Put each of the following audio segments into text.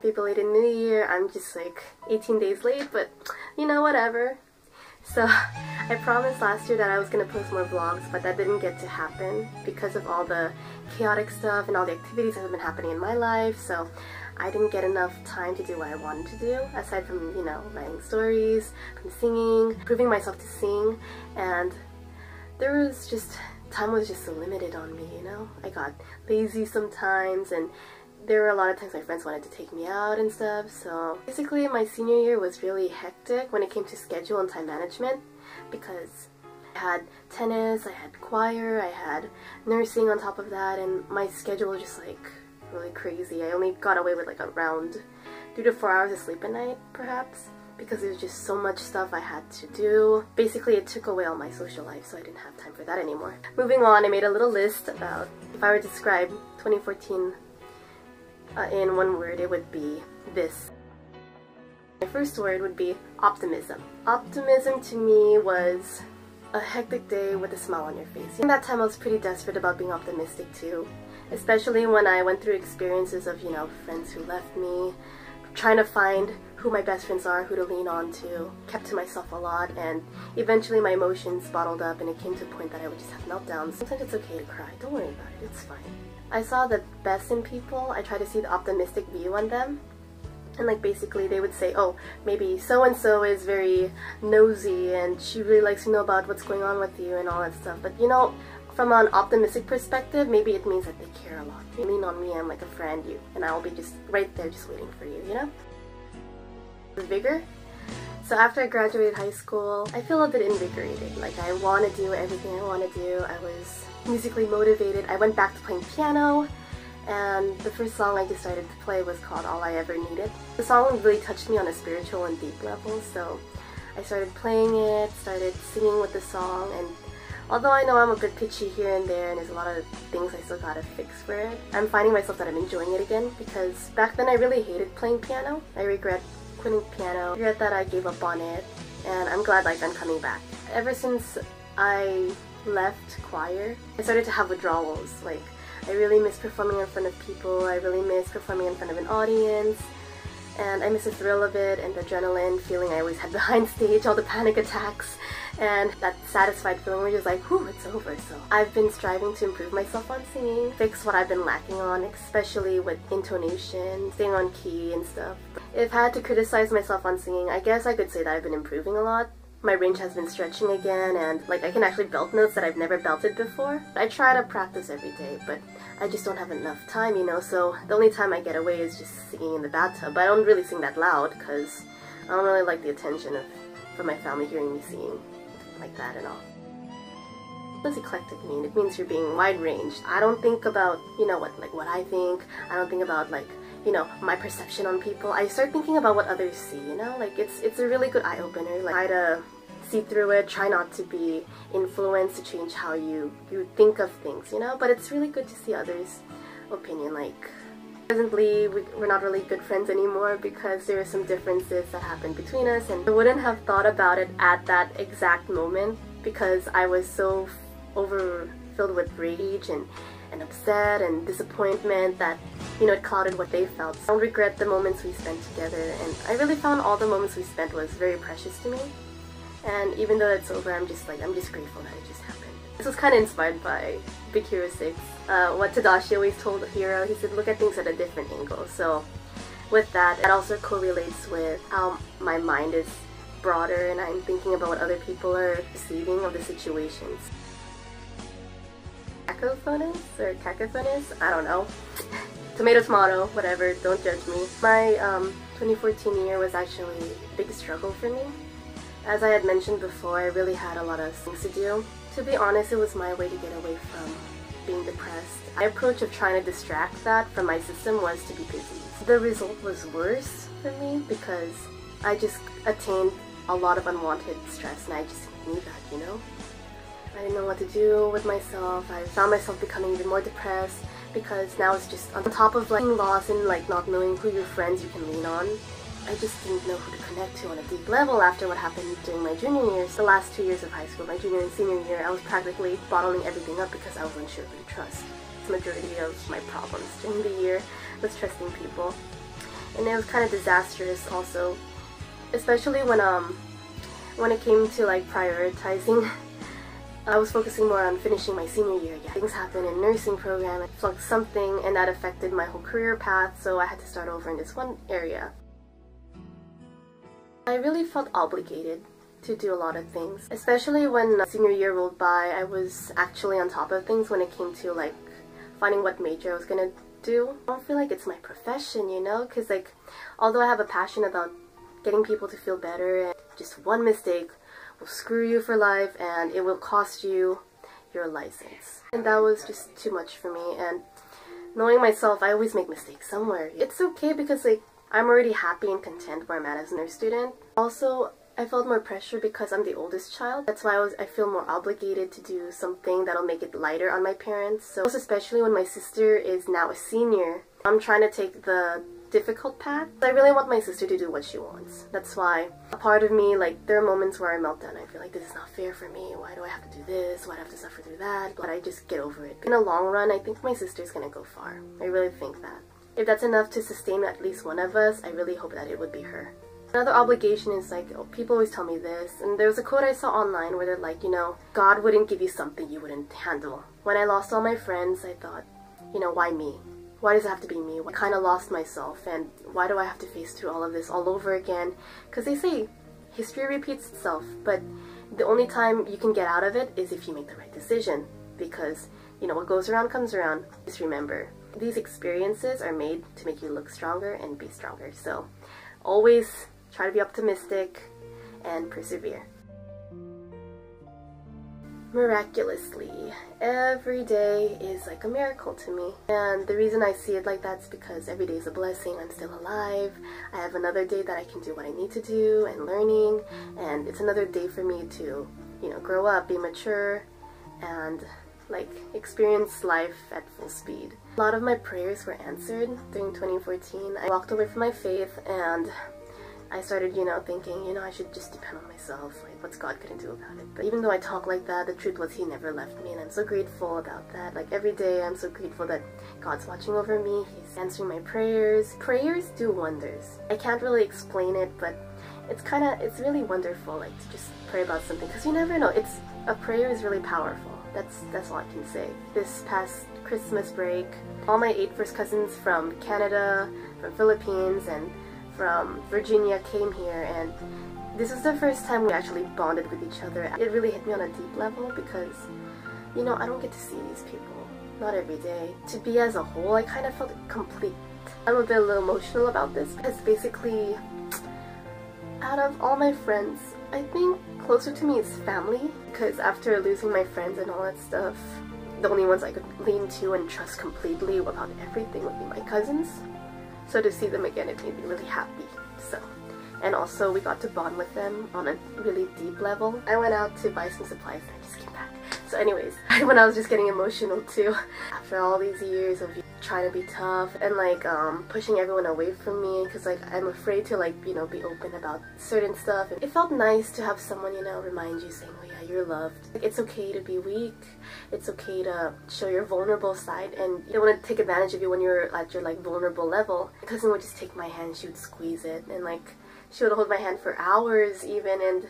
Happy belated New Year. I'm just like 18 days late, but you know, whatever. So I promised last year that I was going to post more vlogs, but that didn't get to happen because of all the chaotic stuff and all the activities that have been happening in my life. So I didn't get enough time to do what I wanted to do, aside from, you know, writing stories, from singing, proving myself to sing, and there was just, time was just so limited on me, you know? I got lazy sometimes, and there were a lot of times my friends wanted to take me out and stuff, so basically my senior year was really hectic when it came to schedule and time management, because I had tennis, I had choir, I had nursing on top of that, and my schedule was just like really crazy. I only got away with like around 3 to 4 hours of sleep a night, perhaps, because there was just so much stuff I had to do. Basically, it took away all my social life, so I didn't have time for that anymore. Moving on, I made a little list about if I were to describe 2014 in one word, it would be this. My first word would be optimism. Optimism to me was a hectic day with a smile on your face. In that time I was pretty desperate about being optimistic too, especially when I went through experiences of, you know, friends who left me, trying to find who my best friends are, who to lean on to, kept to myself a lot, and eventually my emotions bottled up and it came to a point that I would just have meltdowns. Sometimes it's okay to cry, don't worry about it, it's fine. I saw the best in people, I tried to see the optimistic view on them, and like basically they would say, oh, maybe so-and-so is very nosy and she really likes to know about what's going on with you and all that stuff, but you know, from an optimistic perspective, maybe it means that they care a lot. You lean on me, I'm like a friend, and I'll be just right there just waiting for you, you know? Vigor. So after I graduated high school, I feel a bit invigorated. Like I want to do everything I want to do. I was musically motivated. I went back to playing piano, and the first song I decided to play was called All I Ever Needed. The song really touched me on a spiritual and deep level, so I started playing it, started singing with the song, and although I know I'm a bit pitchy here and there and there's a lot of things I still gotta fix for it, I'm finding myself that I'm enjoying it again, because back then I really hated playing piano. I regret quitting piano, I regret that I gave up on it, and I'm glad like I'm coming back. Ever since I left choir, I started to have withdrawals. Like, I really miss performing in front of people, I really miss performing in front of an audience, and I miss the thrill of it and the adrenaline feeling I always had behind stage, all the panic attacks, and that satisfied feeling where you're just like, whew, it's over. So I've been striving to improve myself on singing, fix what I've been lacking on, especially with intonation, staying on key and stuff. If I had to criticize myself on singing, I guess I could say that I've been improving a lot. My range has been stretching again, and like I can actually belt notes that I've never belted before. I try to practice every day, but I just don't have enough time, you know, so the only time I get away is just singing in the bathtub. But I don't really sing that loud because I don't really like the attention from my family hearing me singing like that and all. What does eclectic mean? It means you're being wide-ranged. I don't think about, you know, what I think. I don't think about like, you know, my perception on people. I start thinking about what others see, you know? Like it's a really good eye-opener. Like, try to see through it, try not to be influenced to change how you think of things, you know? But it's really good to see others' opinion. Like, presently we're not really good friends anymore because there are some differences that happened between us, and I wouldn't have thought about it at that exact moment because I was so filled with rage and upset and disappointment that, you know, it clouded what they felt. So I don't regret the moments we spent together, and I really found all the moments we spent was very precious to me. And even though it's over, I'm just grateful that it just happened. This was kind of inspired by Big Hero 6. What Tadashi always told Hiro, he said, look at things at a different angle. So with that, it also correlates with how my mind is broader and I'm thinking about what other people are perceiving of the situations. Cacophonous or cacophonous? I don't know. Tomato, tomato, whatever, don't judge me. My 2014 year was actually a big struggle for me. As I had mentioned before, I really had a lot of things to do. To be honest, it was my way to get away from being depressed. My approach of trying to distract that from my system was to be busy. The result was worse for me because I just attained a lot of unwanted stress, and I just knew that, you know? I didn't know what to do with myself. I found myself becoming even more depressed because now it's just on top of like being lost and like not knowing who your friends you can lean on. I just didn't know who to connect to on a deep level after what happened during my junior years. The last 2 years of high school, my junior and senior year, I was practically bottling everything up because I was unsure who to trust. The majority of my problems during the year was trusting people. and it was kind of disastrous also, especially when it came to like prioritizing. I was focusing more on finishing my senior year. Yeah, things happened in nursing program, I flunked something, and that affected my whole career path, so I had to start over in this one area. I really felt obligated to do a lot of things, especially when senior year rolled by. I was actually on top of things when it came to like finding what major I was gonna do. I don't feel like it's my profession, you know, because like although I have a passion about getting people to feel better, and just one mistake will screw you for life and it will cost you your license. And that was just too much for me, and knowing myself, I always make mistakes somewhere. It's okay because like I'm already happy and content where I'm at as a nurse student. Also, I felt more pressure because I'm the oldest child. That's why I feel more obligated to do something that'll make it lighter on my parents. So especially when my sister is now a senior, I'm trying to take the difficult path. I really want my sister to do what she wants. That's why a part of me, like, there are moments where I melt down. I feel like this is not fair for me. Why do I have to do this? Why do I have to suffer through that? But I just get over it. In the long run, I think my sister's gonna go far. I really think that. If that's enough to sustain at least one of us, I really hope that it would be her. Another obligation is like, oh, people always tell me this, and there was a quote I saw online where they're like, you know, God wouldn't give you something you wouldn't handle. When I lost all my friends, I thought, you know, why me? Why does it have to be me? I kind of lost myself, and why do I have to face through all of this all over again? Because they say history repeats itself, but the only time you can get out of it is if you make the right decision. Because, you know, what goes around comes around. Just remember, these experiences are made to make you look stronger and be stronger. So always try to be optimistic and persevere. Miraculously, every day is like a miracle to me. And the reason I see it like that is because every day is a blessing. I'm still alive. I have another day that I can do what I need to do and learning. And it's another day for me to, you know, grow up, be mature, and like experience life at full speed. A lot of my prayers were answered during 2014. I walked away from my faith and I started, you know, thinking, you know, I should just depend on myself. Like, what's God gonna do about it? But even though I talk like that, the truth was He never left me, and I'm so grateful about that. Like, every day I'm so grateful that God's watching over me. He's answering my prayers. Prayers do wonders. I can't really explain it, but it's really wonderful, like, to just pray about something, because you never know. A prayer is really powerful. That's all I can say. This past Christmas break, all my 8 first cousins from Canada, from Philippines, and from Virginia came here, and this is the first time we actually bonded with each other. It really hit me on a deep level because, you know, I don't get to see these people, not every day. To be as a whole, I kind of felt complete. I'm a little emotional about this because basically, out of all my friends, I think closer to me is family, because after losing my friends and all that stuff, the only ones I could lean to and trust completely about everything would be my cousins. So to see them again, it made me really happy. So, and also we got to bond with them on a really deep level. I went out to buy some supplies and I just came back. So anyways, when I was just getting emotional too, after all these years of trying to be tough and like pushing everyone away from me, because like I'm afraid to like, you know, be open about certain stuff. It felt nice to have someone, you know, remind you, saying, oh yeah, you're loved. Like, it's okay to be weak. It's okay to show your vulnerable side, and they want to take advantage of you when you're at your like vulnerable level. My cousin would just take my hand, she would squeeze it, and like she would hold my hand for hours even, and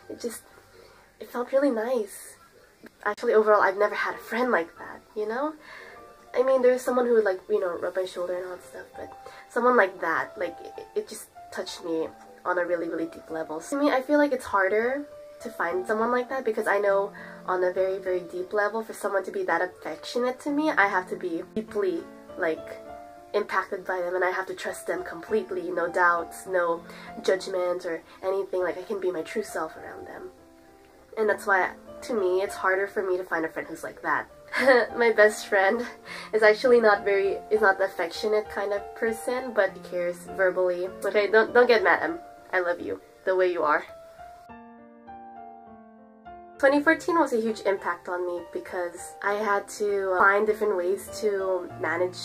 it felt really nice. Actually, overall, I've never had a friend like that, you know? I mean, there's someone who would like, you know, rub my shoulder and all that stuff, but someone like that, like, it just touched me on a really, really deep level. So, I mean, I feel like it's harder to find someone like that, because I know on a very, very deep level, for someone to be that affectionate to me, I have to be deeply, like, impacted by them, and I have to trust them completely, no doubts, no judgment or anything. Like, I can be my true self around them. And that's why, to me, it's harder for me to find a friend who's like that. My best friend is actually not the affectionate kind of person, but he cares verbally. Okay, don't get mad. I love you the way you are. 2014 was a huge impact on me because I had to find different ways to manage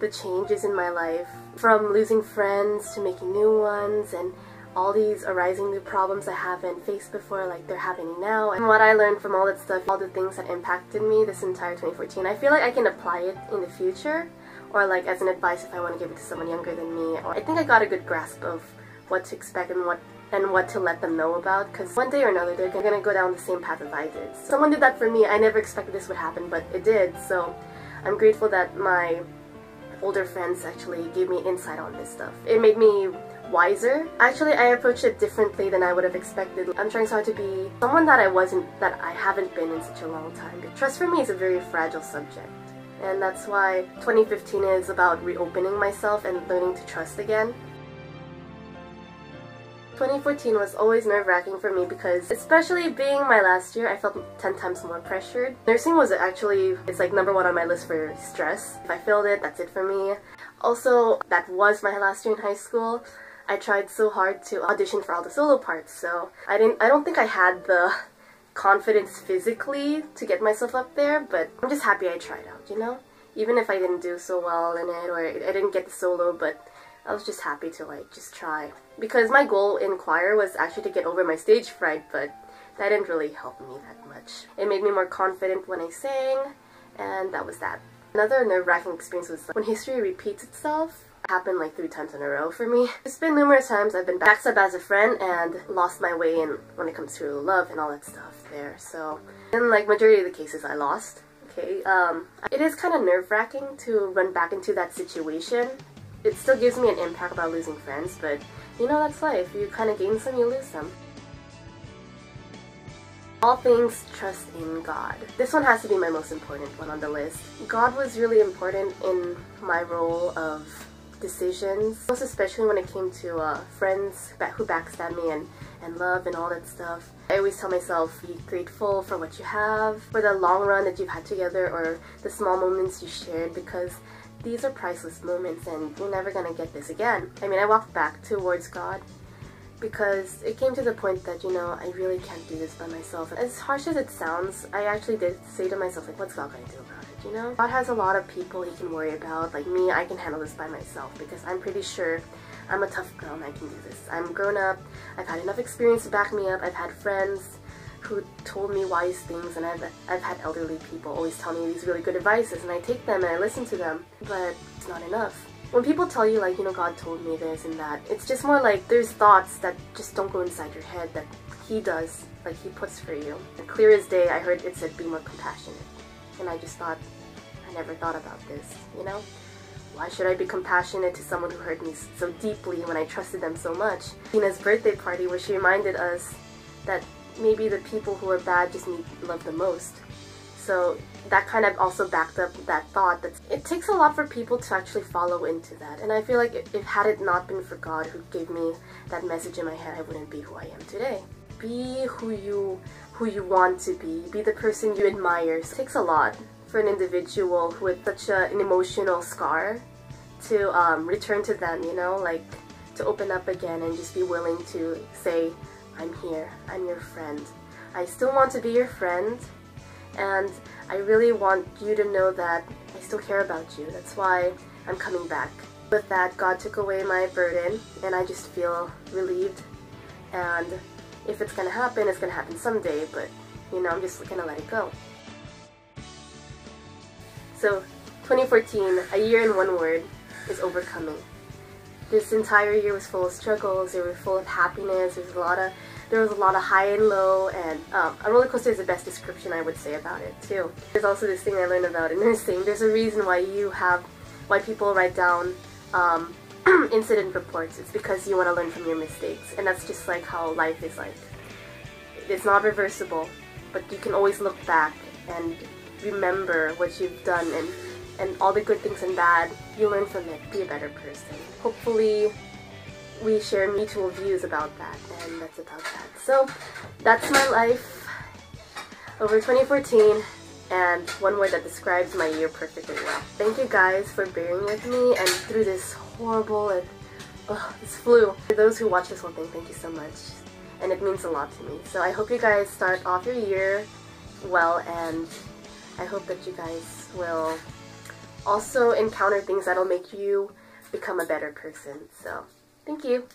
the changes in my life, from losing friends to making new ones, and all these arising new problems I haven't faced before, like they're happening now. And what I learned from all that stuff, all the things that impacted me this entire 2014, I feel like I can apply it in the future, or like as an advice if I want to give it to someone younger than me. Or I think I got a good grasp of what to expect and what to let them know about, because one day or another they're gonna go down the same path as I did. Someone did that for me. I never expected this would happen, but it did. So I'm grateful that my older friends actually gave me insight on this stuff. It made me wiser. Actually, I approached it differently than I would have expected. I'm trying so hard to be someone that I haven't been in such a long time. Trust for me is a very fragile subject. And that's why 2015 is about reopening myself and learning to trust again. 2014 was always nerve-wracking for me because, especially being my last year, I felt 10 times more pressured. Nursing was actually, it's like #1 on my list for stress. If I failed it, that's it for me. Also, that was my last year in high school. I tried so hard to audition for all the solo parts, so I don't think I had the confidence physically to get myself up there, but I'm just happy I tried out, you know? Even if I didn't do so well in it, or I didn't get the solo, but I was just happy to like just try. Because my goal in choir was actually to get over my stage fright, but that didn't really help me that much. It made me more confident when I sang, and that was that. Another nerve-wracking experience was when history repeats itself. It happened like 3 times in a row for me. It's been numerous times I've been backstabbed as a friend and lost my way in when it comes to love and all that stuff there. So in like majority of the cases I lost. Okay, it is kind of nerve-wracking to run back into that situation. It still gives me an impact about losing friends, but you know, that's life. You kind of gain some, you lose some. All things trust in God. This one has to be my most important one on the list. God was really important in my role of decisions, most especially when it came to friends who backstab me and love and all that stuff. I always tell myself, be grateful for what you have, for the long run that you've had together, or the small moments you shared, because these are priceless moments and you're never gonna get this again. I mean, I walked back towards God because it came to the point that, you know, I really can't do this by myself. As harsh as it sounds, I actually did say to myself, like, what's God gonna do about it, you know? God has a lot of people he can worry about. Like me, I can handle this by myself because I'm pretty sure I'm a tough girl and I can do this. I'm grown up, I've had enough experience to back me up, I've had friends who told me wise things, and I've had elderly people always tell me these really good advices, and I take them and I listen to them, but it's not enough. When people tell you, like, you know, God told me this and that, it's just more like there's thoughts that just don't go inside your head that he does, like he puts for you. And clear as day, I heard it said be more compassionate, and I just thought, I never thought about this, you know? Why should I be compassionate to someone who hurt me so deeply when I trusted them so much? Tina's birthday party, where she reminded us that maybe the people who are bad just need love the most. So that kind of also backed up that thought that it takes a lot for people to actually follow into that. And I feel like if had it not been for God who gave me that message in my head, I wouldn't be who I am today. Be who you want to be. Be the person you admire. It takes a lot for an individual with such an emotional scar to return to them, you know, like to open up again and just be willing to say, I'm here, I'm your friend. I still want to be your friend, and I really want you to know that I still care about you. That's why I'm coming back. With that, God took away my burden, and I just feel relieved. And if it's gonna happen, it's gonna happen someday, but you know, I'm just gonna let it go. So, 2014, a year in one word, is overcoming. This entire year was full of struggles. They were full of happiness. There was a lot of high and low, and a roller coaster is the best description I would say about it too. There's also this thing I learned about in nursing. There's a reason why people write down incident reports. It's because you want to learn from your mistakes, and that's just like how life is like. It's not reversible, but you can always look back and remember what you've done, and all the good things and bad, you learn from it. Be a better person. Hopefully we share mutual views about that, and that's about that. So that's my life over 2014, and one word that describes my year perfectly well. Thank you guys for bearing with me and through this horrible and this flu. For those who watch this whole thing, thank you so much, and it means a lot to me. So I hope you guys start off your year well, and I hope that you guys will also encounter things that'll make you become a better person. So, thank you.